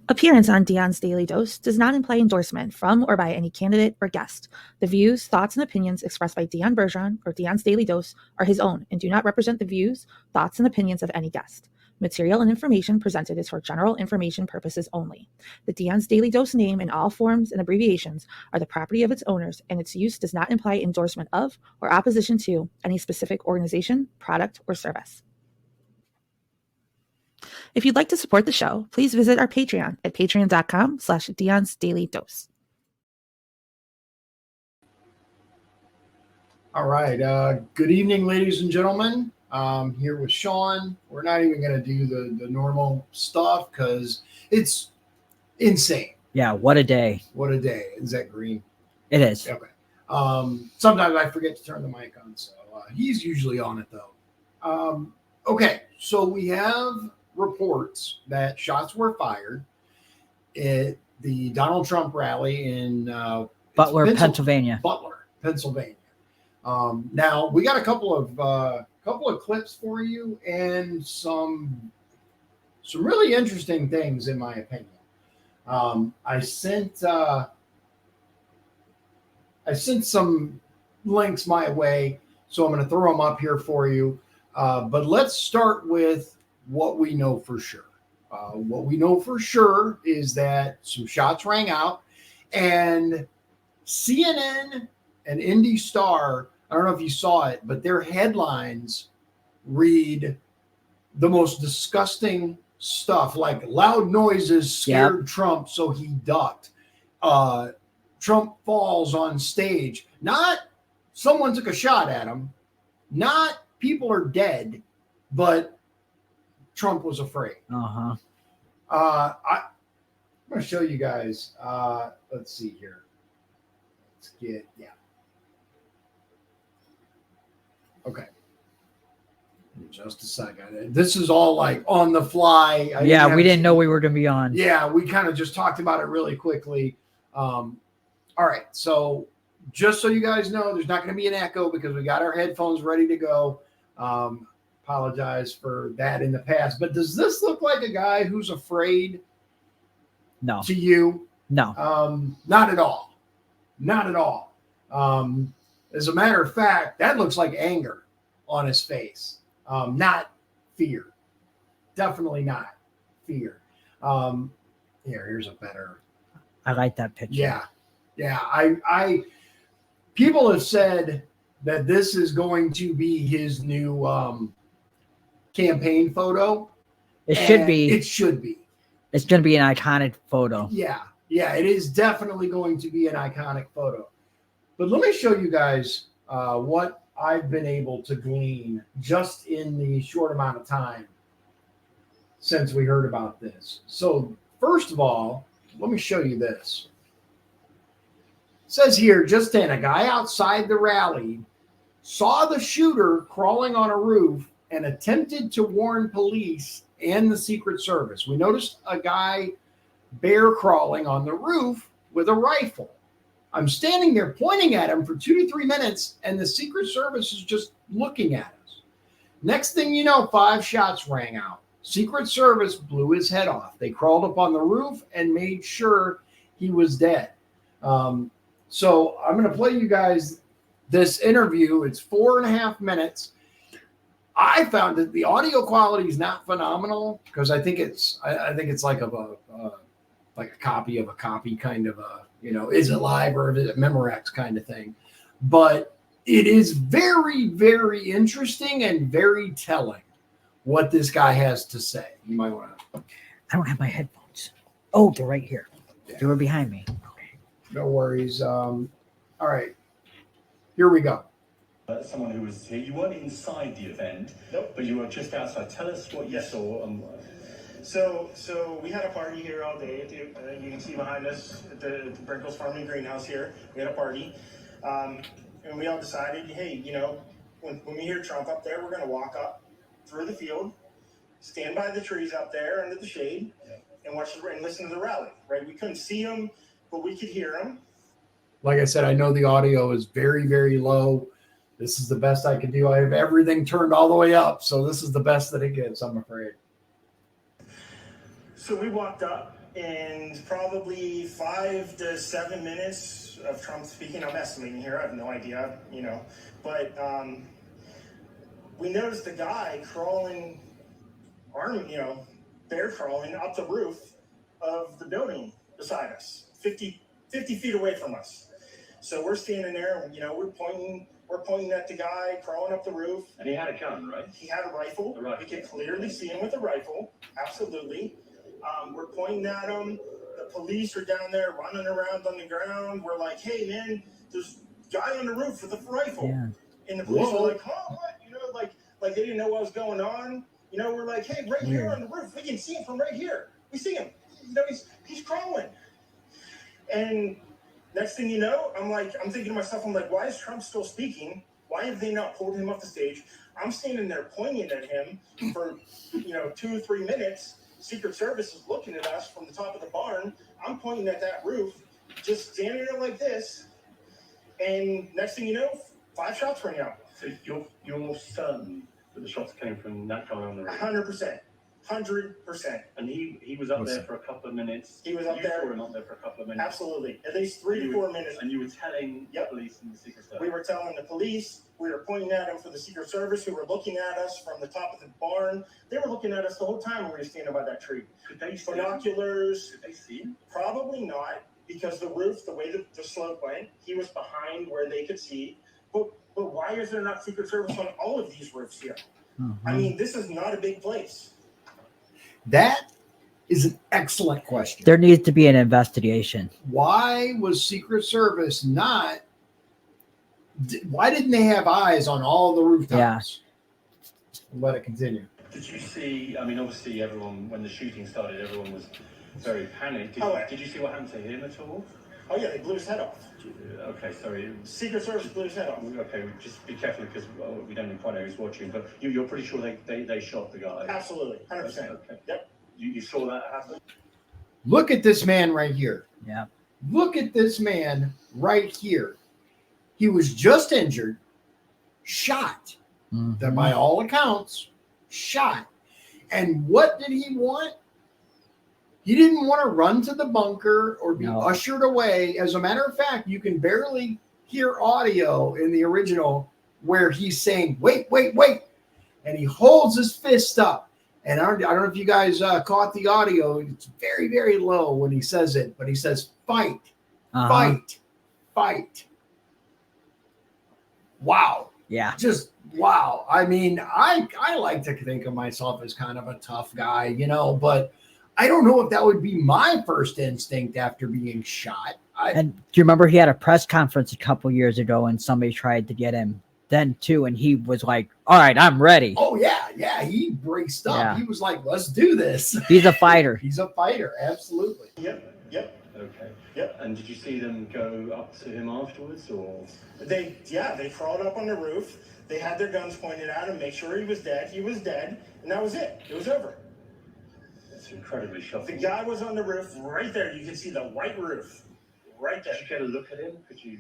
Appearance on Dion's Daily Dose does not imply endorsement from or by any candidate or guest. The views, thoughts, and opinions expressed by Dion Bergeron or Dion's Daily Dose are his own and do not represent the views, thoughts, and opinions of any guest. Material and information presented is for general information purposes only. The Dion's Daily Dose name in all forms and abbreviations are the property of its owners, and its use does not imply endorsement of or opposition to any specific organization, product, or service. If you'd like to support the show, please visit our Patreon at patreon.com/Dion's Daily Dose. All right. Good evening, ladies and gentlemen. Here with Shawn. We're not even going to do the normal stuff because it's insane. Yeah, what a day. What a day. Is that green? It is. Okay. Sometimes I forget to turn the mic on, so he's usually on it, though. Okay, so we have reports that shots were fired at the Donald Trump rally in Butler, Pennsylvania. Butler, Pennsylvania. Now we got a couple of clips for you and some really interesting things, in my opinion. I sent some links my way, so I'm going to throw them up here for you. But let's start with what we know for sure. What we know for sure is that some shots rang out, and CNN and Indy Star, I don't know if you saw it, but their headlines read the most disgusting stuff, like loud noises scared Trump, so he ducked. Trump falls on stage. Not someone took a shot at him. Not people are dead, but Trump was afraid. I'm going to show you guys. Let's see here. Let's get, Okay. Just a second. This is all like on the fly. We didn't know we were going to be on. Yeah, we kind of just talked about it really quickly. All right. So just so you guys know, there's not going to be an echo because we got our headphones ready to go. Apologize for that in the past. But does this look like a guy who's afraid? No. To you? No. Not at all. Not at all. As a matter of fact, that looks like anger on his face. Not fear. Definitely not fear. Here's a better. I like that picture. Yeah. I people have said that this is going to be his new campaign photo. It should be. It should be. It's going to be an iconic photo. Yeah, it is definitely going to be an iconic photo. But let me show you guys what I've been able to glean just in the short amount of time since we heard about this. So first of all, let me show you this. It says here, just in, a guy outside the rally saw the shooter crawling on a roof and attempted to warn police and the Secret Service. We noticed a guy bear crawling on the roof with a rifle. I'm standing there pointing at him for 2 to 3 minutes, and the Secret Service is just looking at us. Next thing you know, 5 shots rang out. Secret Service blew his head off. They crawled up on the roof and made sure he was dead. So I'm going to play you guys this interview. It's 4.5 minutes. I found that the audio quality is not phenomenal because I think it's like a copy of a copy, kind of a, is it live or is it Memorex kind of thing. But it is very, very interesting and very telling what this guy has to say. You might want to. I don't have my headphones. Oh, they're right here. Yeah. They were behind me. Okay. No worries. All right. Here we go. Someone who was here. You weren't inside the event, nope, but you were just outside. Tell us what you saw. So we had a party here all day. You can see behind us at the Brinkles Farming Greenhouse here. We had a party, and we all decided, hey, when we hear Trump up there, we're going to walk up through the field, stand by the trees up there under the shade, and watch and listen to the rally. Right? We couldn't see him, but we could hear him. Like I said, I know the audio is very, very low. This is the best I can do. I have everything turned all the way up, so this is the best that it gets, I'm afraid. So we walked up, in probably 5 to 7 minutes of Trump speaking. I'm estimating here. I have no idea, but we noticed a guy crawling, bear crawling up the roof of the building beside us, 50 feet away from us. So we're standing there, and we're pointing at the guy crawling up the roof. And he had a gun, right? He had a rifle. We could clearly see him with a rifle. Absolutely. We're pointing at him. The police are down there running around on the ground. We're like, hey, man, there's a guy on the roof with a rifle. Yeah. And the police were like, huh, what? Like they didn't know what was going on. We're like, hey, right here on the roof. We can see him from right here. We see him. He's crawling. And next thing you know, I'm thinking to myself, why is Trump still speaking? Why have they not pulled him off the stage? I'm standing there pointing at him for, 2 or 3 minutes. Secret Service is looking at us from the top of the barn. I'm pointing at that roof, just standing there like this. And next thing you know, 5 shots rang out. So you're certain that the shots came from that guy on the roof? 100%. 100%. And he was up there for a couple of minutes. He was up there. You saw him up there for a couple of minutes. Absolutely. At least 3 to 4 minutes. And you were telling the police and the Secret Service? We were telling the police. We were pointing at them for the Secret Service, who were looking at us from the top of the barn. They were looking at us the whole time when we were standing by that tree. Could they see binoculars? Could they see him? Probably not, because the roof, the way the slope went, he was behind where they could see. But why is there not Secret Service on all of these roofs here? Mm-hmm. I mean, this is not a big place. That is an excellent question. There needs to be an investigation. Why was Secret Service why didn't they have eyes on all the rooftops? Yeah. Let it continue. Did you see, obviously everyone, when the shooting started, everyone was very panicked. Did you see what happened to him at all? Oh, yeah, they blew his head off. Okay, sorry. Secret Service blew his head off. Okay, just be careful because we don't quite know who's watching, but you're pretty sure they shot the guy? Absolutely, 100%. Okay. Yep. You saw that happen? Look at this man right here. Yeah. Look at this man right here. He was just injured, shot. Mm-hmm. That by all accounts, shot. And what did he want? He didn't want to run to the bunker or be ushered away. As a matter of fact, you can barely hear audio in the original where he's saying, wait, wait, wait. And he holds his fist up. And I don't know if you guys caught the audio. It's very, very low when he says it. But he says, fight, fight, fight. Wow. Yeah. Just wow. I mean, I like to think of myself as kind of a tough guy, but I don't know if that would be my first instinct after being shot. And do you remember he had a press conference a couple years ago and somebody tried to get him then too, and he was like, all right, I'm ready. Oh, yeah. He braced up. Yeah. He was like, let's do this. He's a fighter. He's a fighter. Absolutely. Yep. Okay. Yep. And did you see them go up to him afterwards, or? They crawled up on the roof. They had their guns pointed at him, make sure he was dead. He was dead, and that was it. It was over. It's incredibly shocking. The guy was on the roof right there. You can see the white roof right there. Did you get a look at him? Could you?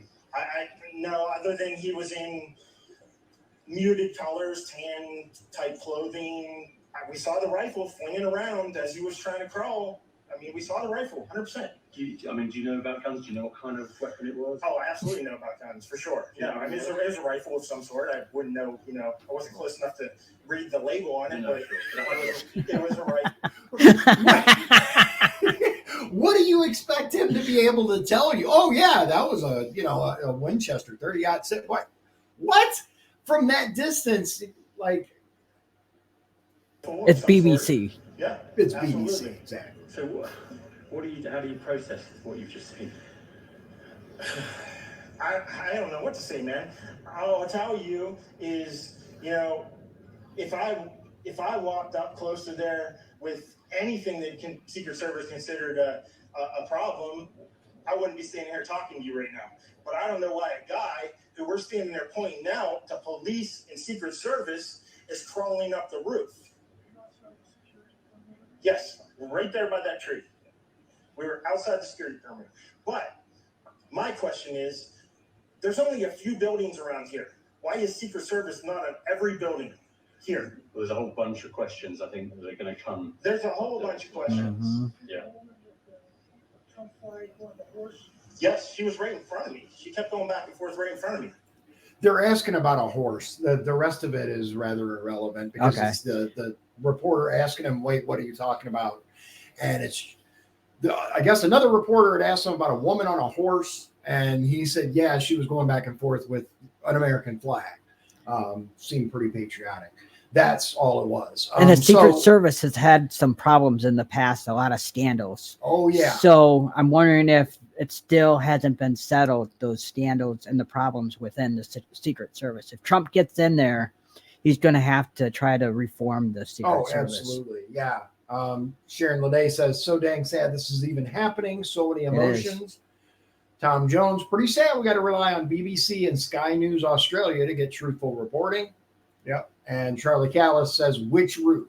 No, other than he was in muted colors, tan type clothing. We saw the rifle flinging around as he was trying to crawl. I mean, we saw the rifle, 100%. Do you know about guns? Do you know what kind of weapon it was? Oh, I absolutely know about guns, for sure. I mean, it was a rifle of some sort. I wouldn't know, I wasn't close enough to read the label on it, but it was a rifle. What do you expect him to be able to tell you? Oh, yeah, that was a Winchester 30-06. What? From that distance, like. It's BBC. Yeah, it's absolutely. BBC, exactly. So how do you process what you've just seen? I don't know what to say, man. All I'll tell you is, if I walked up close to there with anything that Secret Service considered a problem, I wouldn't be standing here talking to you right now. But I don't know why a guy who we're standing there pointing out to police and Secret Service is crawling up the roof. Yes, right there by that tree. We were outside the security perimeter. But my question is, there's only a few buildings around here. Why is Secret Service not on every building here? Well, there's a whole bunch of questions I think that are going to come. There's a whole bunch of questions. Mm-hmm. Yeah. Yes, she was right in front of me. She kept going back and forth right in front of me. They're asking about a horse. The rest of it is rather irrelevant because Okay. it's the reporter asking him, wait, what are you talking about? And I guess another reporter had asked him about a woman on a horse, and he said, yeah, she was going back and forth with an American flag. Seemed pretty patriotic. That's all it was. And the Secret Service has had some problems in the past, a lot of scandals. Oh, yeah. So I'm wondering if it still hasn't been settled, those scandals and the problems within the Secret Service. If Trump gets in there, he's going to have to try to reform the Secret Service. Absolutely. Yeah. Sharon Lede says, so dang sad this is even happening. So many emotions. Tom Jones, pretty sad. We got to rely on BBC and Sky News Australia to get truthful reporting. Yep. And Charlie Callis says, which roof?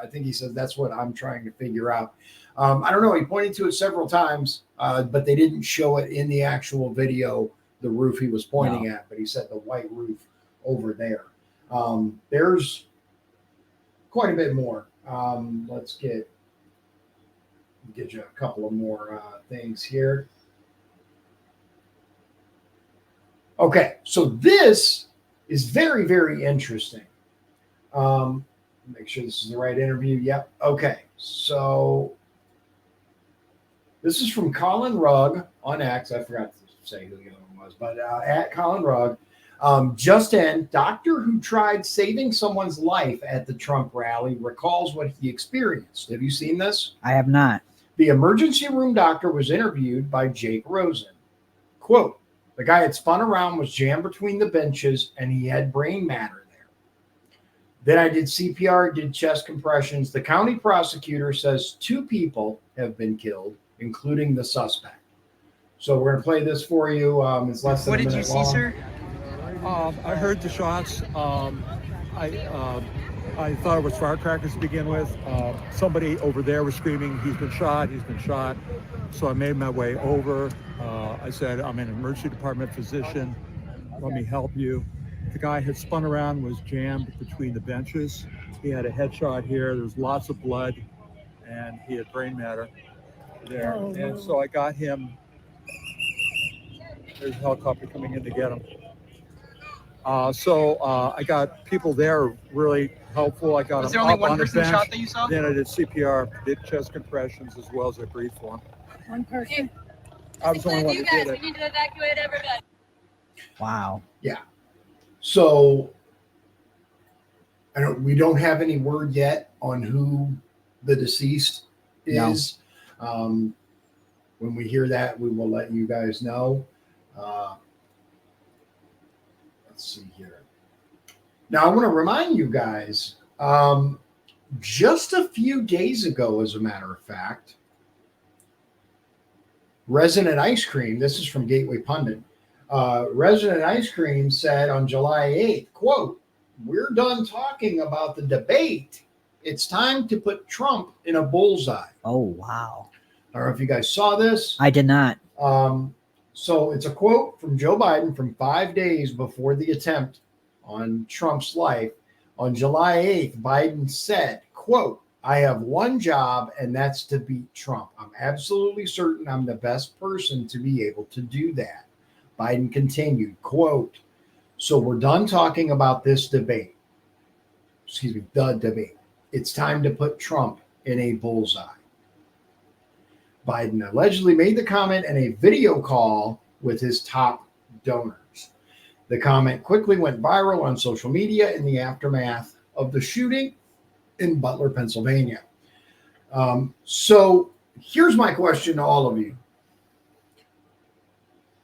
I think he says that's what I'm trying to figure out. I don't know. He pointed to it several times, but they didn't show it in the actual video, the roof he was pointing at. But he said the white roof over there. There's quite a bit more. Let's get you a couple of more things here. Okay, so this is very, very interesting. Make sure this is the right interview. Yep. Okay, so this is from Colin Rugg on X. I forgot to say who the other one was, but at Colin Rugg. Just in, doctor who tried saving someone's life at the Trump rally recalls what he experienced. Have you seen this? I have not. The emergency room doctor was interviewed by Jake Rosen. Quote, the guy had spun around, was jammed between the benches, and he had brain matter there. Then I did CPR, did chest compressions. The county prosecutor says 2 people have been killed, including the suspect. So we're going to play this for you. It's less than a minute long. What did you see, sir? I heard the shots. I thought it was firecrackers to begin with. Somebody over there was screaming, he's been shot, he's been shot. So I made my way over. I said, I'm an emergency department physician. Let me help you. The guy had spun around, was jammed between the benches. He had a headshot here. There was lots of blood, and he had brain matter there. And so I got him. There's a helicopter coming in to get him. So I got people there really helpful. I got him up on the bench. Shot that you saw? Then I did CPR, did chest compressions, as well as I breathed for him. One person. I was the only one who did it. We need to evacuate everybody. Wow. Yeah. So we don't have any word yet on who the deceased is. No. When we hear that, we will let you guys know. Let's see here. Now, I want to remind you guys, just a few days ago, as a matter of fact, Resident Ice Cream, this is from Gateway Pundit, Resident Ice Cream said on July 8th, quote, we're done talking about the debate. It's time to put Trump in a bullseye. Oh, wow. I don't know if you guys saw this. I did not. So it's a quote from Joe Biden from 5 days before the attempt on Trump's life. On July 8th, Biden said, quote, I have one job, and that's to beat Trump. I'm absolutely certain I'm the best person to be able to do that. Biden continued, quote, so we're done talking about this debate. Excuse me, the debate. It's time to put Trump in a bullseye. Biden allegedly made the comment in a video call with his top donors. The comment quickly went viral on social media in the aftermath of the shooting in Butler, Pennsylvania. So here's my question to all of you.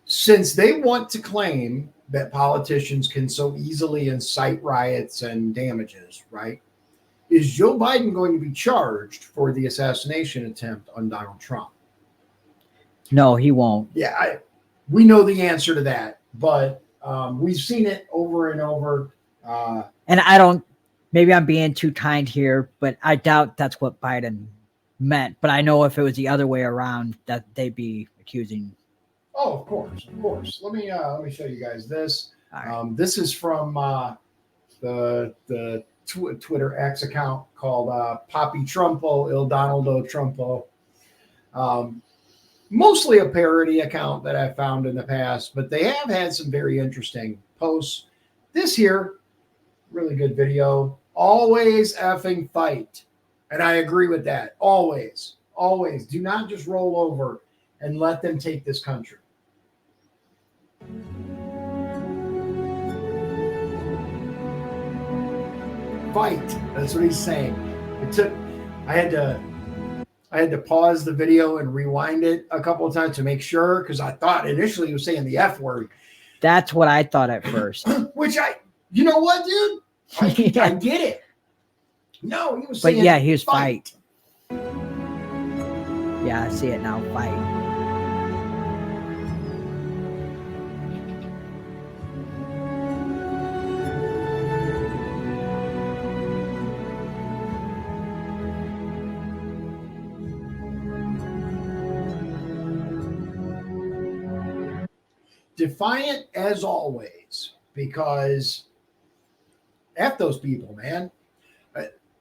Since they want to claim that politicians can so easily incite riots and damages, right? Is Joe Biden going to be charged for the assassination attempt on Donald Trump? No, he won't. Yeah, we know the answer to that, but we've seen it over and over. And I don't, maybe I'm being too kind here, but I doubt that's what Biden meant. But I know if it was the other way around, that they'd be accusing. Oh, of course, of course. Let me show you guys this. Right. This is from the Twitter X account called Poppy Trumpo, Il Donaldo Trumpo. mostly a parody account that I've found in the past, but they have had some very interesting posts. This here, really good video. Always effing fight. And I agree with that. Always, always. Do not just roll over and let them take this country. Fight. That's what he's saying. I had to pause the video and rewind it a couple of times to make sure, because I thought initially he was saying the F word. That's what I thought at first. Which you know what, dude? I get it. No, he was saying, but yeah, he was fight. Yeah, I see it now. Fight. Defiant as always, because F those people, man.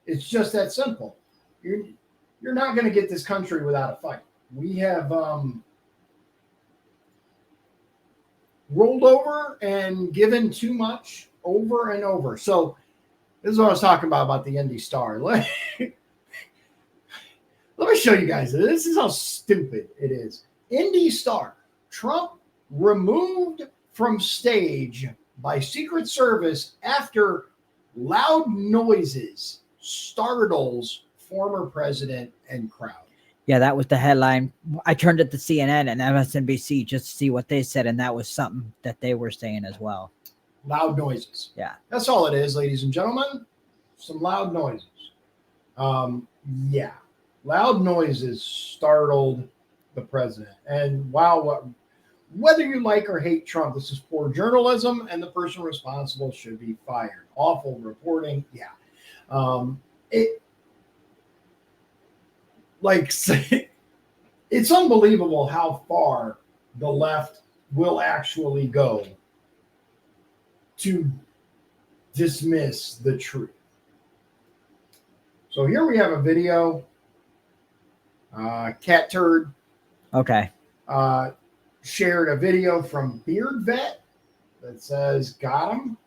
It's just that simple. You're not going to get this country without a fight. We have rolled over and given too much over and over. So this is what I was talking about the Indy Star. Let me show you guys. This is how stupid it is. Indy Star. Trump removed from stage by Secret Service after loud noises startles former president and crowd. Yeah, that was the headline. I turned it to CNN and MSNBC just to see what they said, and that was something that they were saying as well. Loud noises. Yeah. That's all it is, ladies and gentlemen. Some loud noises. Yeah. Loud noises startled the president. And wow, whether you like or hate Trump, this is poor journalism, and the person responsible should be fired. Awful reporting. Yeah. It's unbelievable how far the left will actually go to dismiss the truth. So here we have a video. Cat Turd. Okay. Shared a video from Beard Vet that says, got him.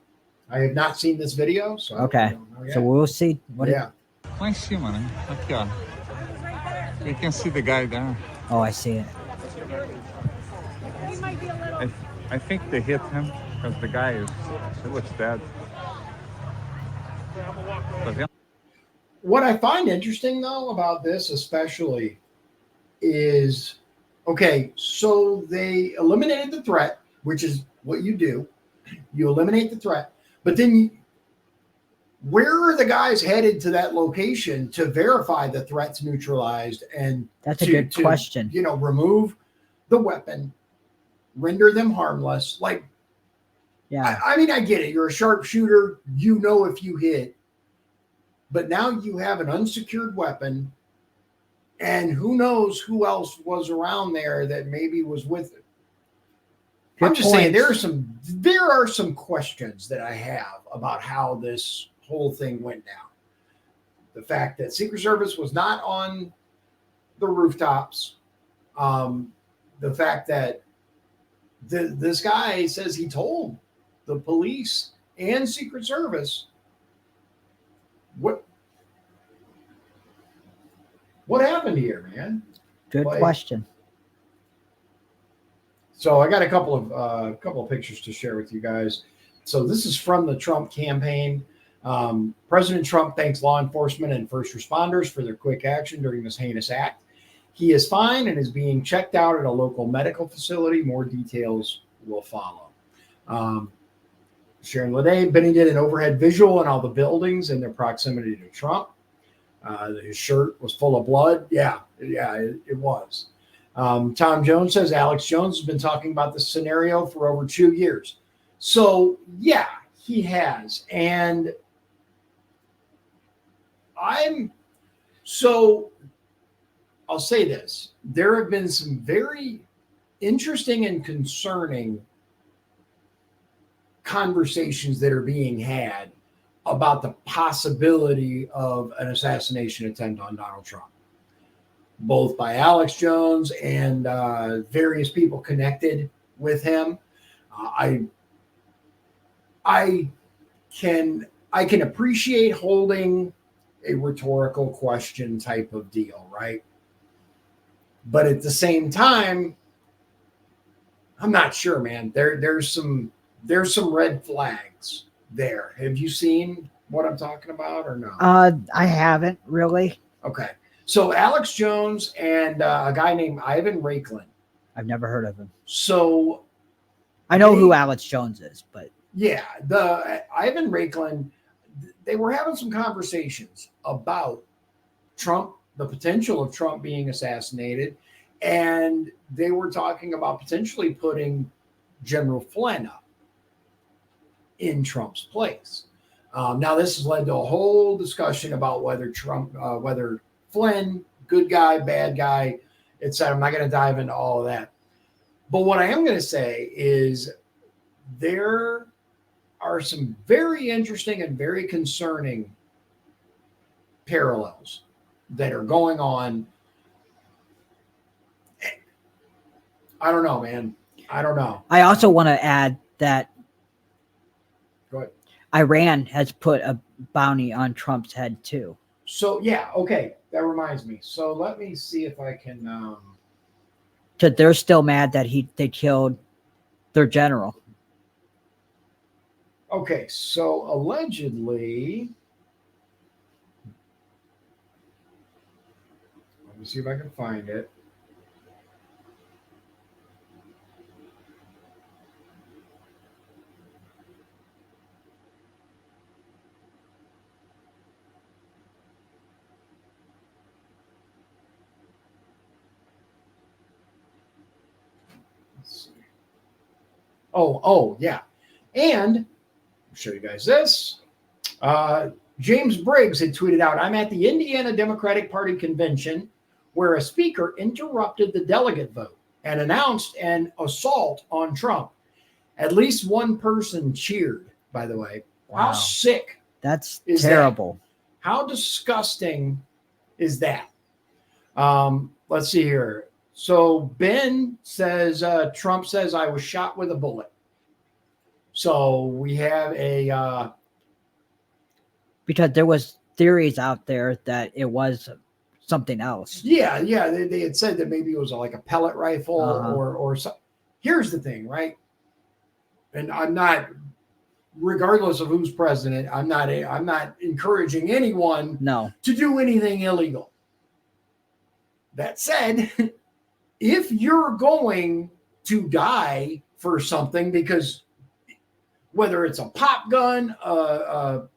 I have not seen this video. So okay. So we'll see. Lá em cima, né? Aqui, ó. You can see the guy there. Oh, I see it. I think they hit him because the guy he looks dead. What I find interesting, though, about this especially is, okay, so they eliminated the threat, which is what you do. You eliminate the threat, but then where are the guys headed to that location to verify the threat's neutralized and that's a good question. Remove the weapon, render them harmless. Like, yeah, I mean, I get it. You're a sharpshooter. You know if you hit, but now you have an unsecured weapon, and who knows who else was around there that maybe was with it. I'm just saying there are some questions that I have about how this whole thing went down. The fact that Secret Service was not on the rooftops, the fact that this guy says he told the police and Secret Service what happened here, man. Good question. So I got a couple of pictures to share with you guys. So this is from the Trump campaign. President Trump thanks law enforcement and first responders for their quick action during this heinous act. He is fine and is being checked out at a local medical facility. More details will follow. Sharon Lede, Benny did an overhead visual on all the buildings in their proximity to Trump. His shirt was full of blood. Yeah, it was. Tom Jones says Alex Jones has been talking about this scenario for over 2 years. So, yeah, he has. And I'll say this. There have been some very interesting and concerning conversations that are being had about the possibility of an assassination attempt on Donald Trump. both by Alex Jones and various people connected with him. I can appreciate holding a rhetorical question type of deal, right? But at the same time, I'm not sure, man. There's some red flags there. Have you seen what I'm talking about or no? I haven't really. Okay. So Alex Jones and a guy named Ivan Raiklin. I've never heard of him. So I know who Alex Jones is, but yeah, the Ivan Raiklin, they were having some conversations about Trump, the potential of Trump being assassinated, and they were talking about potentially putting General Flynn up in Trump's place. Now, this has led to a whole discussion about whether whether Flynn, good guy, bad guy, etc. I'm not going to dive into all of that. But what I am going to say is there are some very interesting and very concerning parallels that are going on. I don't know, man. I don't know. I also want to add that Go ahead. Iran has put a bounty on Trump's head too. So yeah, okay, that reminds me. So let me see if I can. So they're still mad that they killed their general. Okay, so allegedly, let me see if I can find it. Let's see. Oh, yeah. And I'll show you guys this. James Briggs had tweeted out, I'm at the Indiana Democratic Party convention where a speaker interrupted the delegate vote and announced an assault on Trump. At least one person cheered, by the way. Wow. How sick That's is terrible. that? How disgusting is that? Let's see here. So Ben says, Trump says, I was shot with a bullet. So we have a... because there was theories out there that it was something else. Yeah. They had said that maybe it was like a pellet rifle or something. Here's the thing, right? And I'm not, regardless of who's president, I'm not encouraging anyone to do anything illegal. That said, if you're going to die for something, because whether it's a pop gun, a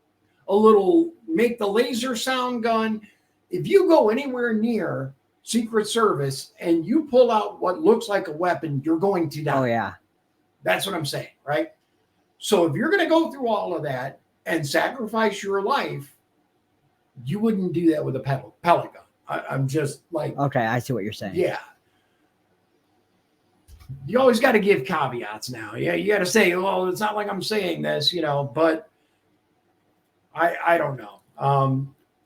little make the laser sound gun, if you go anywhere near Secret Service and you pull out what looks like a weapon, you're going to die. Oh, yeah. That's what I'm saying, right? So if you're going to go through all of that and sacrifice your life, you wouldn't do that with a pellet gun. I'm just like... Okay, I see what you're saying. Yeah. You always got to give caveats now. Yeah, you got to say, well, it's not like I'm saying this, but I don't know.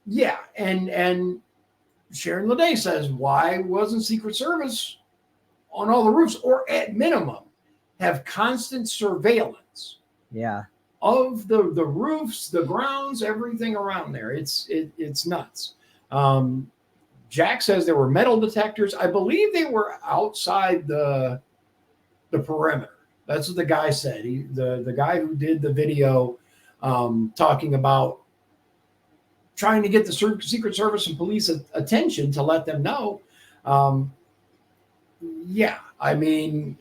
Yeah, and Sharon Leday says, why wasn't Secret Service on all the roofs, or at minimum have constant surveillance? Yeah. Of the roofs, the grounds, everything around there. It's nuts. Jack says there were metal detectors. I believe they were outside the perimeter. That's what the guy said. The guy who did the video talking about trying to get the Secret Service and police attention to let them know. Yeah, I mean...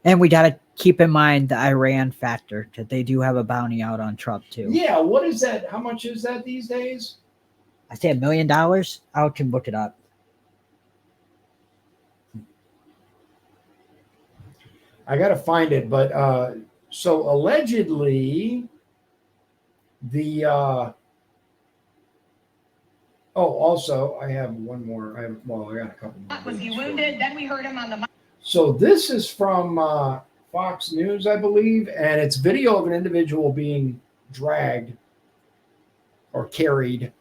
And we got to keep in mind the Iran factor, because they do have a bounty out on Trump, too. Yeah, what is that? How much is that these days? I say $1 million. I can look it up. I got to find it, but so allegedly also I have one more. I got a couple more. Was he wounded? Then we heard him on the... So this is from Fox News, I believe, and it's video of an individual being dragged or carried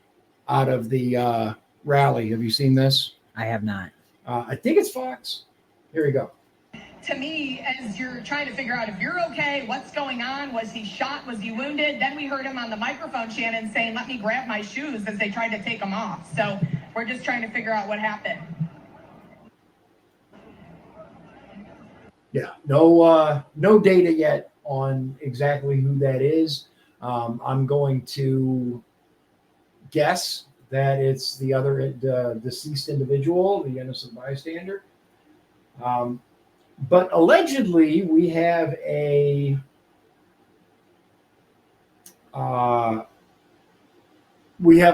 out of the rally. Have you seen this? I have not. I think it's Fox. Here we go. To me, as you're trying to figure out if you're okay, what's going on, was he shot, was he wounded? Then we heard him on the microphone, Shannon, saying, let me grab my shoes as they tried to take him off. So we're just trying to figure out what happened. Yeah, no data yet on exactly who that is. I'm going to guess that it's the other deceased individual, the innocent bystander. But allegedly, we have an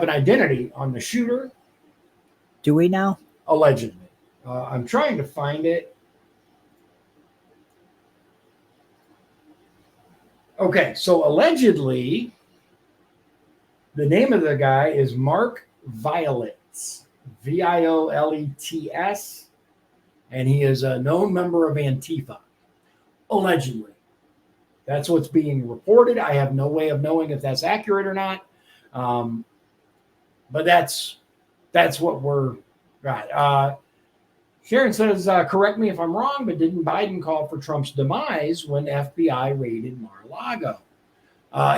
identity on the shooter. Do we now? Allegedly. I'm trying to find it. Okay, so allegedly, the name of the guy is Mark Violets, Violets, and he is a known member of Antifa, allegedly. That's what's being reported. I have no way of knowing if that's accurate or not, but that's what we're got. Sharon says, correct me if I'm wrong, but didn't Biden call for Trump's demise when FBI raided Mar-a-Lago?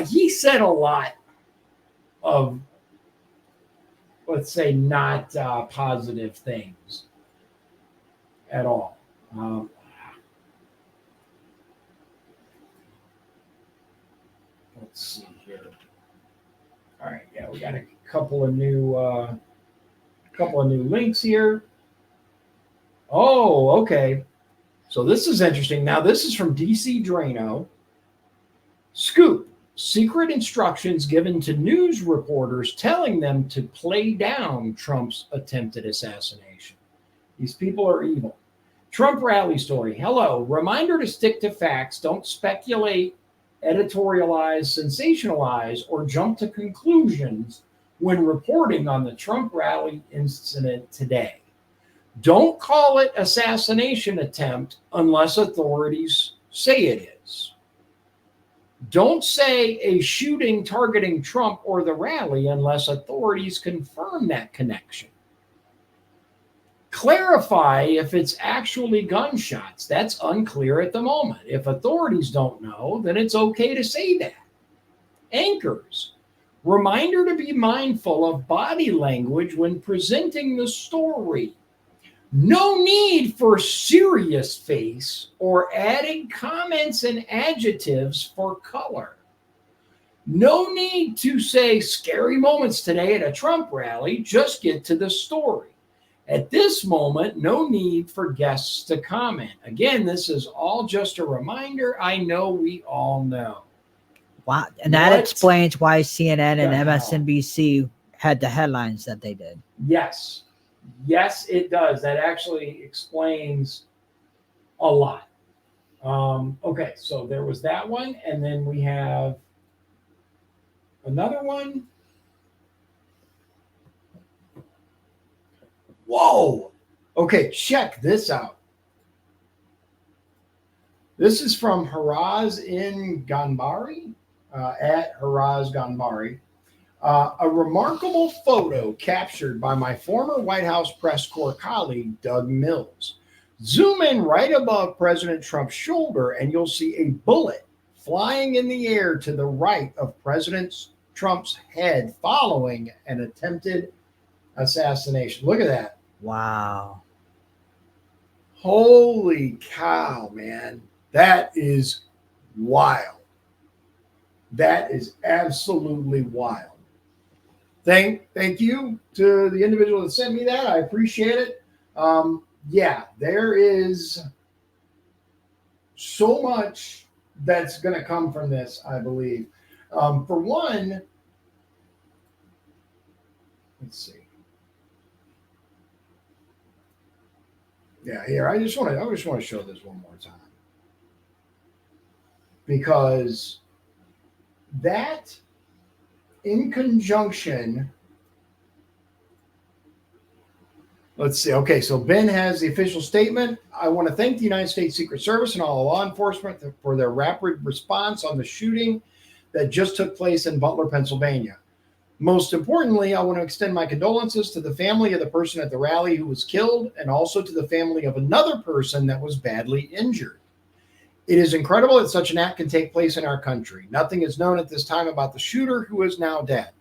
He said a lot of, let's say, not positive things at all. Let's see here. All right, yeah, we got a couple of new links here. Oh, okay. So this is interesting. Now, this is from DC Drano. Scoop. Secret instructions given to news reporters telling them to play down Trump's attempted assassination. These people are evil. Trump rally story. Hello. Reminder to stick to facts. Don't speculate, editorialize, sensationalize, or jump to conclusions when reporting on the Trump rally incident today. Don't call it assassination attempt unless authorities say it is. Don't say a shooting targeting Trump or the rally unless authorities confirm that connection. Clarify if it's actually gunshots. That's unclear at the moment. If authorities don't know, then it's okay to say that. Anchors. Reminder to be mindful of body language when presenting the story. No need for serious face or adding comments and adjectives for color. No need to say scary moments today at a Trump rally. Just get to the story. At this moment, no need for guests to comment. Again, this is all just a reminder. I know we all know. Wow. And that explains why CNN and MSNBC had the headlines that they did. Yes. Yes, it does. That actually explains a lot. Okay, so there was that one. And then we have another one. Whoa. Okay, check this out. This is from Haraz in Ganbari, at Haraz Ganbari. A remarkable photo captured by my former White House press corps colleague, Doug Mills. Zoom in right above President Trump's shoulder, and you'll see a bullet flying in the air to the right of President Trump's head following an attempted assassination. Look at that. Wow. Holy cow, man. That is wild. That is absolutely wild. Thank you to the individual that sent me that. I appreciate it. Yeah, there is so much that's going to come from this, I believe. For one, let's see. Yeah, here I just want to show this one more time, because that, in conjunction, let's see. Okay, so Ben has the official statement. I want to thank the United States Secret Service and all law enforcement for their rapid response on the shooting that just took place in Butler, Pennsylvania. Most importantly, I want to extend my condolences to the family of the person at the rally who was killed and also to the family of another person that was badly injured. It is incredible that such an act can take place in our country. Nothing is known at this time about the shooter who is now dead.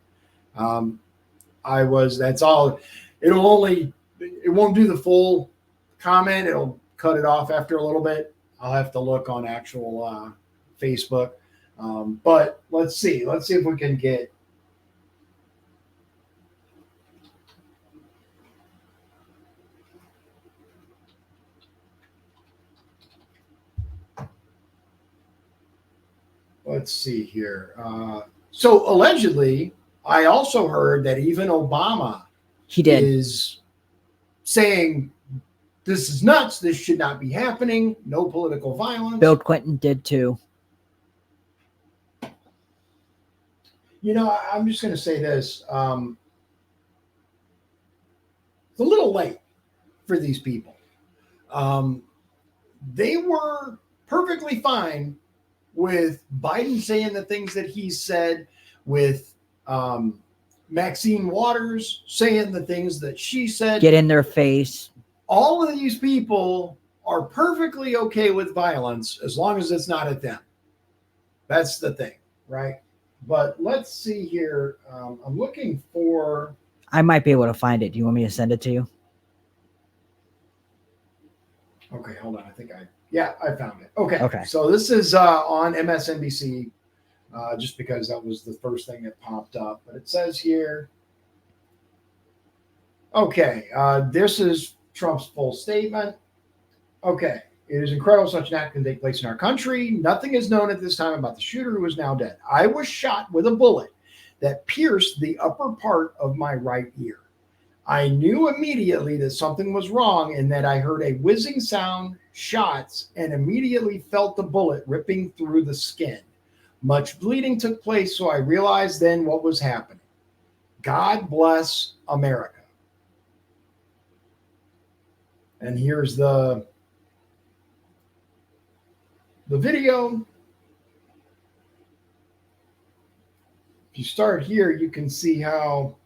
That's all. It won't do the full comment. It'll cut it off after a little bit. I'll have to look on actual Facebook. But let's see if we can get. Let's see here. So allegedly, I also heard that even Obama is saying this is nuts. This should not be happening. No political violence. Bill Clinton did too. You know, I'm just going to say this. It's a little late for these people. They were perfectly fine with Biden saying the things that he said, with Maxine Waters saying the things that she said. Get in their face. All of these people are perfectly okay with violence as long as it's not at them. That's the thing, right? But let's see here. I'm looking for... I might be able to find it. Do you want me to send it to you? Okay, hold on. I found it. Okay. So this is on MSNBC, just because that was the first thing that popped up. But it says here, okay, this is Trump's full statement. Okay, it is incredible such an act can take place in our country. Nothing is known at this time about the shooter who is now dead. I was shot with a bullet that pierced the upper part of my right ear. I knew immediately that something was wrong and that I heard a whizzing sound, shots, and immediately felt the bullet ripping through the skin. Much bleeding took place, so I realized then what was happening. God bless America. And here's the video. If you start here, you can see how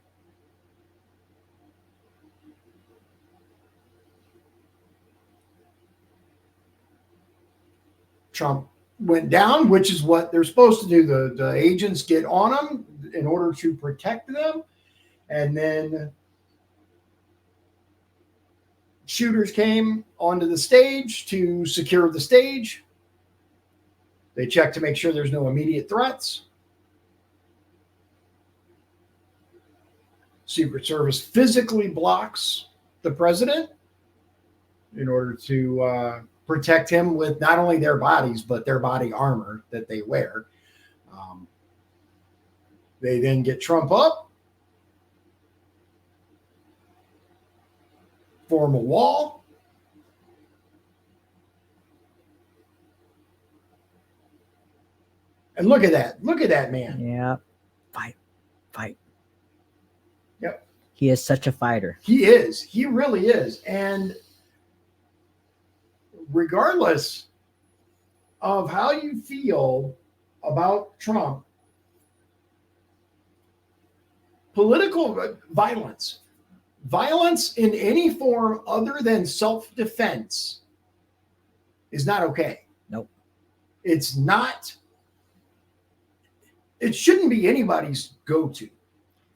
Trump went down, which is what they're supposed to do. The agents get on them in order to protect them. And then shooters came onto the stage to secure the stage. They check to make sure there's no immediate threats. Secret Service physically blocks the president in order to protect him with not only their bodies, but their body armor that they wear. They then get Trump up, form a wall. And look at that. Look at that man. Yeah. Fight. Yep. He is such a fighter. He is. He really is. And regardless of how you feel about Trump, political violence in any form other than self-defense is not okay. Nope. It's not. It shouldn't be anybody's go-to,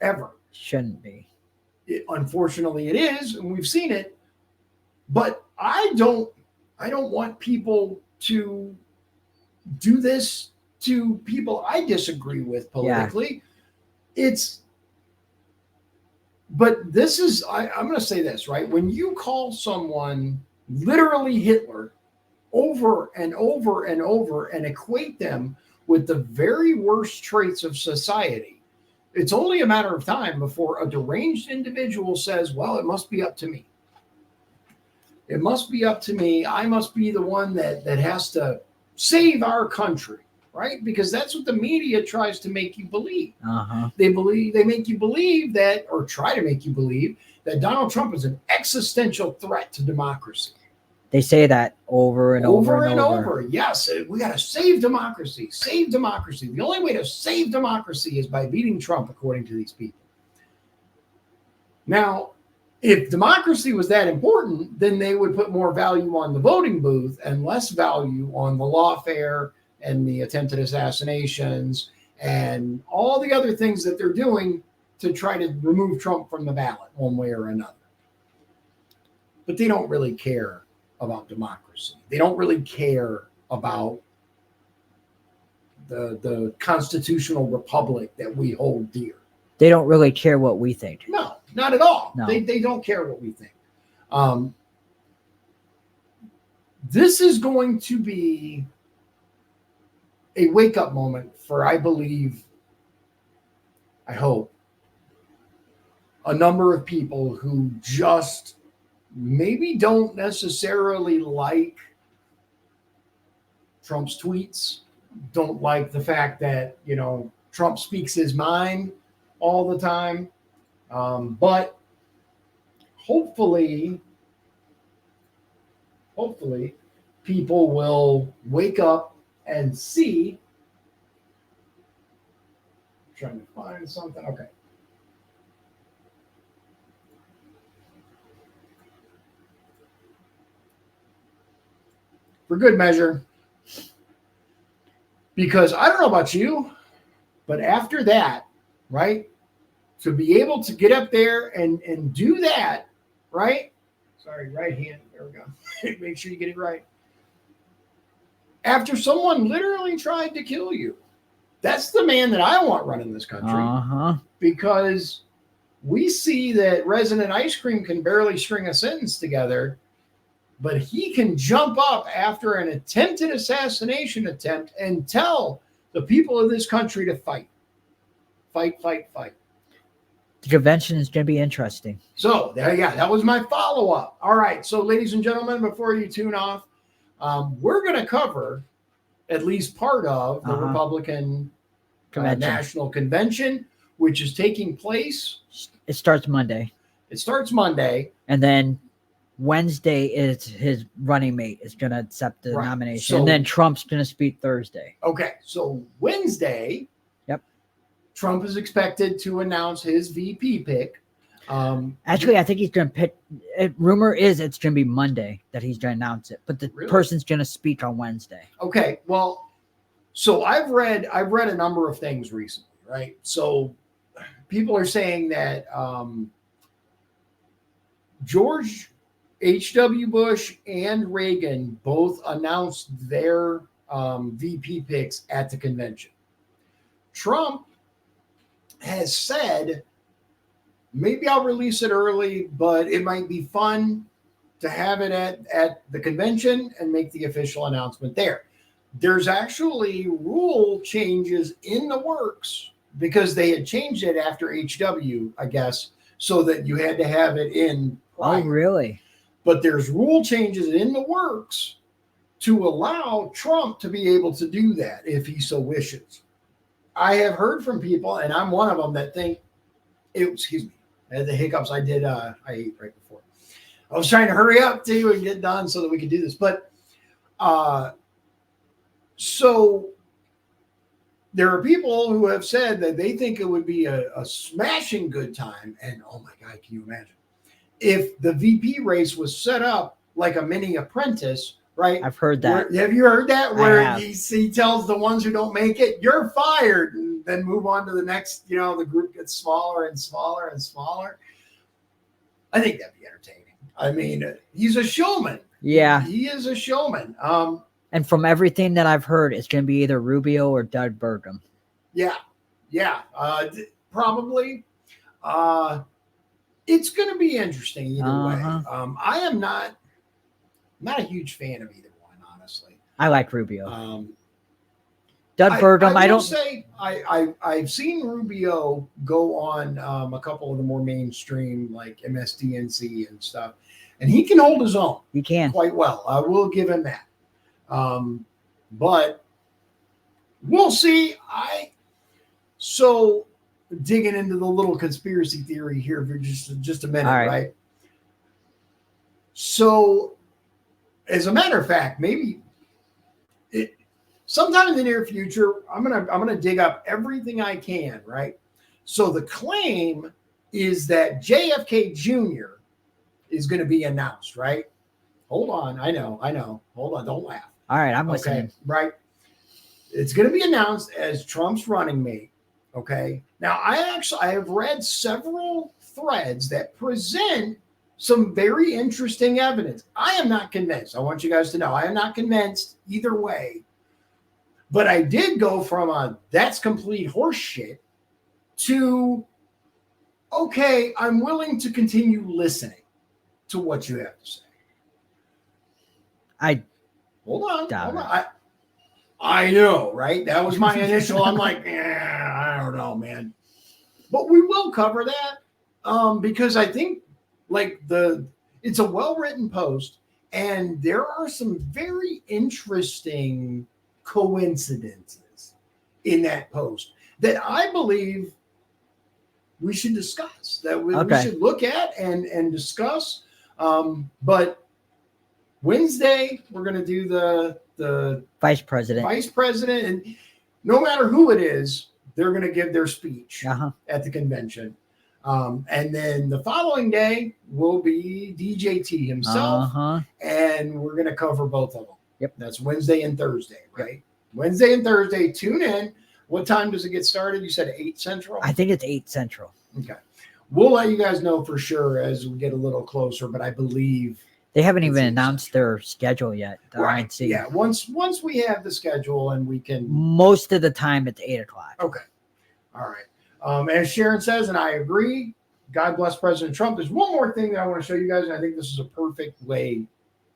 ever. Shouldn't be. Unfortunately, it is, and we've seen it. But I don't want people to do this to people I disagree with politically. Yeah. But this is, I'm going to say this, right? When you call someone literally Hitler over and over and over and equate them with the very worst traits of society, it's only a matter of time before a deranged individual says, well, it must be up to me. It must be up to me. I must be the one that has to save our country, right? Because that's what the media tries to make you believe. Uh-huh. They make you believe that, or try to make you believe that Donald Trump is an existential threat to democracy. They say that over and over and over. Yes, we got to save democracy. Save democracy. The only way to save democracy is by beating Trump, according to these people. Now, if democracy was that important, then they would put more value on the voting booth and less value on the lawfare and the attempted assassinations and all the other things that they're doing to try to remove Trump from the ballot one way or another. But they don't really care about democracy. They don't really care about the constitutional republic that we hold dear. They don't really care what we think. No, not at all. No. They don't care what we think. This is going to be a wake-up moment for, I believe, I hope, a number of people who just maybe don't necessarily like Trump's tweets, don't like the fact that, Trump speaks his mind all the time. But hopefully people will wake up and see. I'm trying to find something. Okay. For good measure. Because I don't know about you, but after that, right? To be able to get up there and do that, right? Sorry, right hand. There we go. Make sure you get it right. After someone literally tried to kill you. That's the man that I want running this country. Because we see that Resident Ice Cream can barely string a sentence together, but he can jump up after an attempted assassination attempt and tell the people of this country to fight. Fight, fight, fight. The convention is going to be interesting. So, that was my follow-up. All right. So, ladies and gentlemen, before you tune off, we're going to cover at least part of the Republican National Convention, which is taking place. It starts Monday. And then Wednesday is his running mate is going to accept the nomination. So, and then Trump's going to speak Thursday. Okay. So, Wednesday, Trump is expected to announce his VP pick. Actually, I think he's going to pick. Rumor is it's going to be Monday that he's going to announce it, but the person's going to speak on Wednesday. Okay, well, so I've read a number of things recently, right? So people are saying that George H.W. Bush and Reagan both announced their VP picks at the convention. Trump has said, maybe I'll release it early, but it might be fun to have it at the convention and make the official announcement there. There's actually rule changes in the works because they had changed it after HW, I guess, so that you had to have it in prior. Oh, really? But there's rule changes in the works to allow Trump to be able to do that if he so wishes. I have heard from people, and I'm one of them, that think, excuse me, I had the hiccups I ate right before. I was trying to hurry up too and get done so that we could do this. But so there are people who have said that they think it would be a smashing good time. And oh my God, can you imagine? If the VP race was set up like a mini apprentice, right? I've heard that. Have you heard that? Where he tells the ones who don't make it, you're fired, and then move on to the next, the group gets smaller and smaller and smaller. I think that'd be entertaining. I mean, he's a showman. Yeah. He is a showman. And from everything that I've heard, it's going to be either Rubio or Doug Burgum. Yeah. Probably. It's going to be interesting either way. I am not a huge fan of either one, honestly. I like Rubio. Doug Burgum, I don't say I've seen Rubio go on a couple of the more mainstream like MSDNC and stuff, and he can hold his own. He can quite well. I will give him that. But we'll see. So digging into the little conspiracy theory here for just a minute, right? So as a matter of fact, maybe sometime in the near future, I'm gonna dig up everything I can, right? So the claim is that JFK Jr. is going to be announced, right? Hold on, I know. Hold on, don't laugh. All right, I'm Okay, listening. right. It's going to be announced as Trump's running mate. Okay. Now, I have read several threads that present some very interesting evidence. I am not convinced. I want you guys to know I am not convinced either way. But I did go from a that's complete horseshit to okay, I'm willing to continue listening to what you have to say. Hold on. I know, right? That was my initial. I'm like, I don't know, man. But we will cover that because I think like it's a well-written post, and there are some very interesting coincidences in that post that I believe we should discuss, that we should look at and discuss. But Wednesday, we're going to do the vice president, and no matter who it is, they're going to give their speech at the convention. And then the following day will be DJT himself, and we're going to cover both of them. Yep. That's Wednesday and Thursday, right? Yep. Wednesday and Thursday, tune in. What time does it get started? You said 8 Central? I think it's 8 Central. Okay. We'll let you guys know for sure as we get a little closer, but I believe they haven't even announced their schedule yet. Right. Yeah. Once we have the schedule and we can. Most of the time it's 8 o'clock. Okay. All right. As Sharon says, and I agree, God bless President Trump. There's one more thing that I want to show you guys, and I think this is a perfect way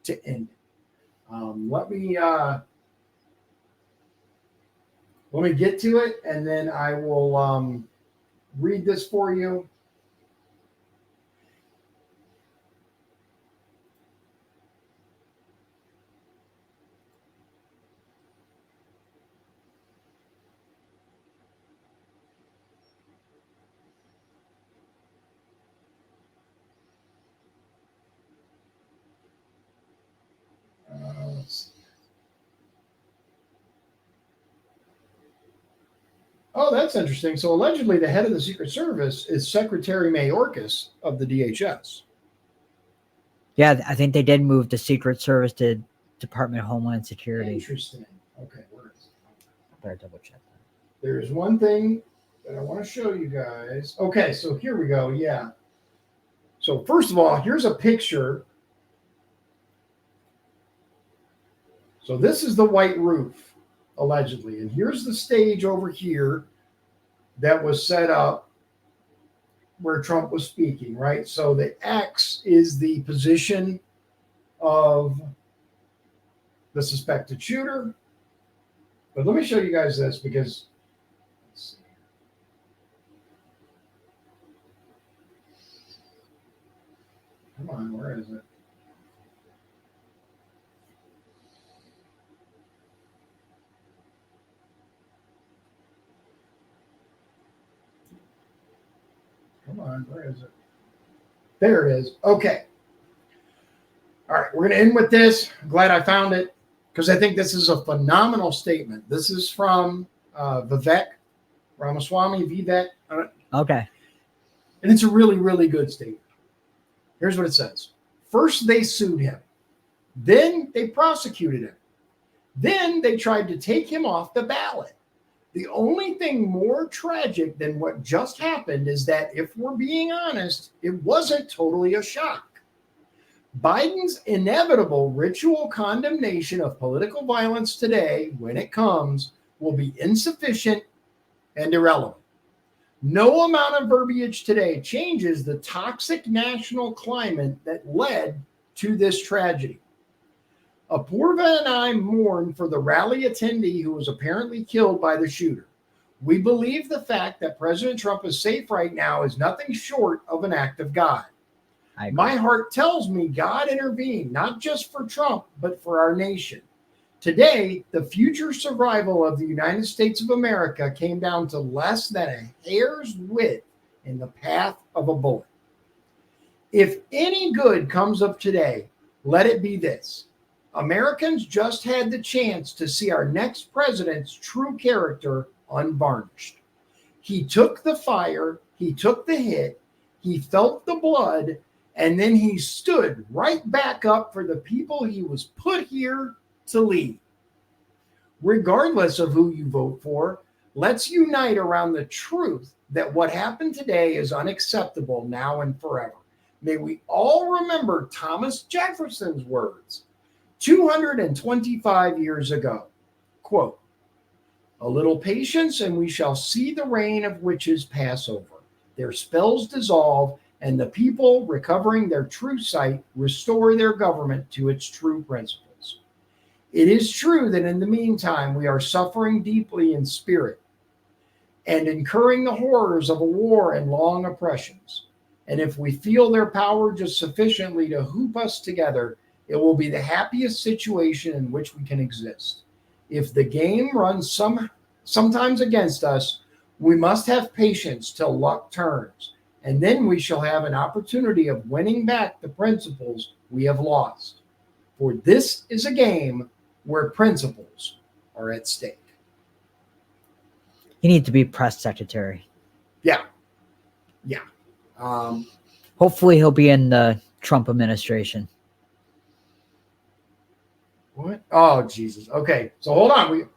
to end it. Let me get to it, and then I will read this for you. Let's see. Oh, that's interesting. So allegedly the head of the Secret Service is Secretary Mayorkas of the DHS. Yeah, I think they did move the Secret Service to Department of Homeland Security. Interesting. Okay, where is it? Better double check that. There's one thing that I want to show you guys. Okay, so here we go. Yeah. So first of all, here's a picture. So this is the white roof, allegedly. And here's the stage over here that was set up where Trump was speaking, right? So the X is the position of the suspected shooter. But let me show you guys this because let's see. Come on, where is it? Come on, where is it? There it is. Okay. All right, we're going to end with this. I'm glad I found it because I think this is a phenomenal statement. This is from Vivek Ramaswamy, Vivek. Okay. And it's a really, really good statement. Here's what it says. First, they sued him. Then they prosecuted him. Then they tried to take him off the ballot. The only thing more tragic than what just happened is that, if we're being honest, it wasn't totally a shock. Biden's inevitable ritual condemnation of political violence today, when it comes, will be insufficient and irrelevant. No amount of verbiage today changes the toxic national climate that led to this tragedy. Apurva and I mourn for the rally attendee who was apparently killed by the shooter. We believe the fact that President Trump is safe right now is nothing short of an act of God. My heart tells me God intervened, not just for Trump, but for our nation. Today, the future survival of the United States of America came down to less than a hair's width in the path of a bullet. If any good comes of today, let it be this. Americans just had the chance to see our next president's true character unvarnished. He took the fire, he took the hit, he felt the blood, and then he stood right back up for the people he was put here to lead. Regardless of who you vote for, let's unite around the truth that what happened today is unacceptable now and forever. May we all remember Thomas Jefferson's words 225 years ago. Quote, "A little patience and we shall see the reign of witches pass over. Their spells dissolve and the people, recovering their true sight, restore their government to its true principles." It is true that in the meantime, we are suffering deeply in spirit and incurring the horrors of a war and long oppressions. And if we feel their power just sufficiently to hoop us together, it will be the happiest situation in which we can exist. If the game runs sometimes against us, we must have patience till luck turns, and then we shall have an opportunity of winning back the principles we have lost. For this is a game where principles are at stake. He needs to be press secretary. Yeah. Hopefully he'll be in the Trump administration. What? Oh, Jesus. Okay, so hold on.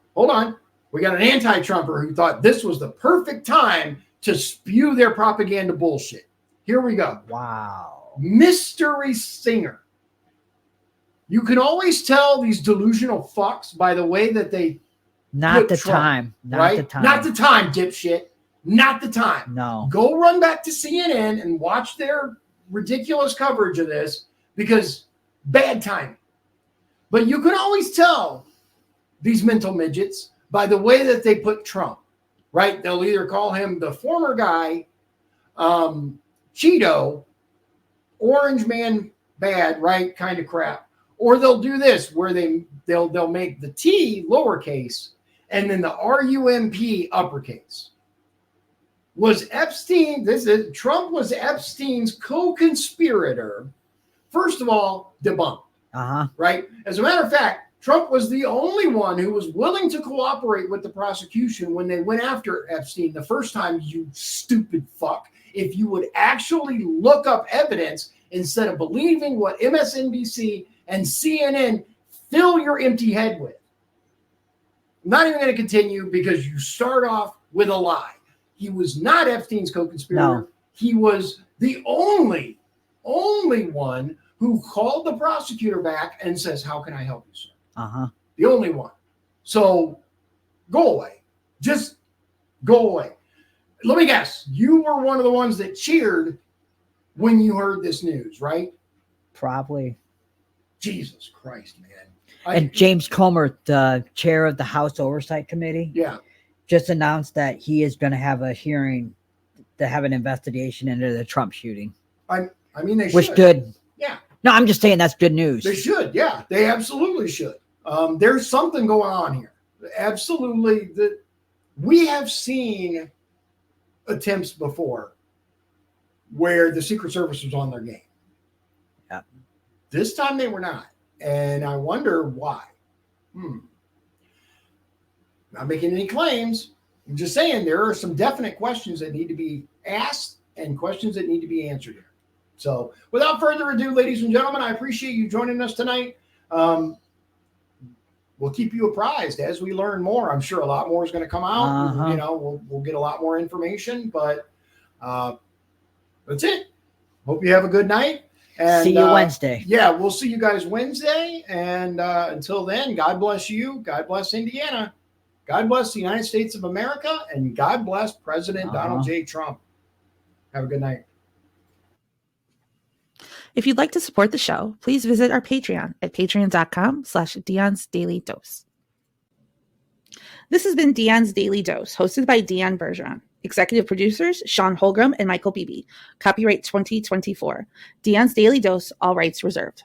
We got an anti-Trumper who thought this was the perfect time to spew their propaganda bullshit. Here we go. Wow. Mystery singer. You can always tell these delusional fucks by the way that they Not the Trump, time. Not right? the time. Not the time, dipshit. Not the time. No. Go run back to CNN and watch their ridiculous coverage of this, because bad timing. But you can always tell these mental midgets by the way that they put Trump, right? They'll either call him the former guy, Cheeto, orange man bad, right? Kind of crap. Or they'll do this where they'll make the T lowercase and then the RUMP uppercase. Was Epstein, Trump was Epstein's co-conspirator. First of all, debunked. Right? As a matter of fact, Trump was the only one who was willing to cooperate with the prosecution when they went after Epstein the first time, you stupid fuck. If you would actually look up evidence instead of believing what MSNBC and CNN fill your empty head with. I'm not even going to continue because you start off with a lie. He was not Epstein's co-conspirator. No. He was the only one who called the prosecutor back and says, "How can I help you, sir?" The only one. So go away. Just go away. Let me guess. You were one of the ones that cheered when you heard this news, right? Probably. Jesus Christ, man. And James Comer, the chair of the House Oversight Committee, just announced that he is going to have a hearing to have an investigation into the Trump shooting. I mean, they should. Which good. Yeah. No, I'm just saying that's good news. They should. Yeah, they absolutely should. There's something going on here. Absolutely. We have seen attempts before where the Secret Service was on their game. Yeah. This time they were not. And I wonder why. Not making any claims. I'm just saying there are some definite questions that need to be asked and questions that need to be answered here. So without further ado, ladies and gentlemen, I appreciate you joining us tonight. We'll keep you apprised as we learn more. I'm sure a lot more is going to come out. You know, we'll get a lot more information, but that's it. Hope you have a good night. And, see you Wednesday. Yeah, we'll see you guys Wednesday. And until then, God bless you. God bless Indiana. God bless the United States of America. And God bless President Donald J. Trump. Have a good night. If you'd like to support the show, please visit our Patreon at patreon.com/Dion's Daily Dose. This has been Dion's Daily Dose, hosted by Dion Bergeron. Executive producers, Shawn Holgram and Michael Beebe. Copyright 2024. Dion's Daily Dose, all rights reserved.